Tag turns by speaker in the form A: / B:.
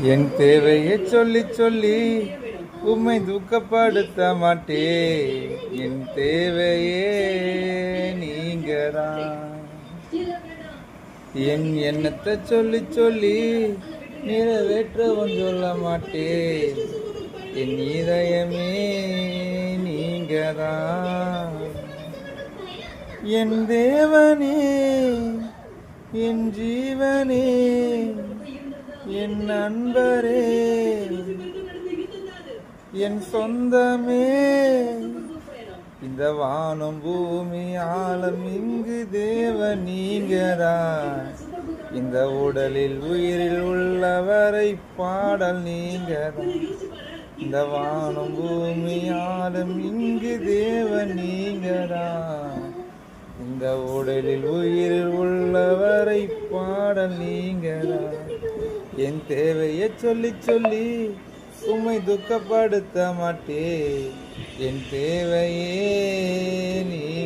A: என் தேவையை சொல்லி சொல்லி உம்மை துக்கப்படுத்த மாட்டே. என் தேவையே நீங்கதான். என் எண்ணத்தை சொல்லி சொல்லி நிறைவேற்றவும் சொல்ல மாட்டே. என் இதயமே நீங்கதான். என் தேவனே, என் ஜீவனே, என் நண்பரே, என் சொந்தமே. இந்த வானம் பூமி ஆழம் இங்கு தேவன் நீங்கதான். இந்த உடலில் உயிரில் உள்ளவரை பாடல் நீங்கதான். இந்த வானம் பூமி ஆழம் இங்கு தேவன் நீங்கதான். இந்த உடலில் உயிரில் உள்ளவரை பாடல் நீங்கதான். என் தேவையை சொல்லி சொல்லி உம்மை துக்கப்படுத்த மாட்டே. என் தேவையே நீ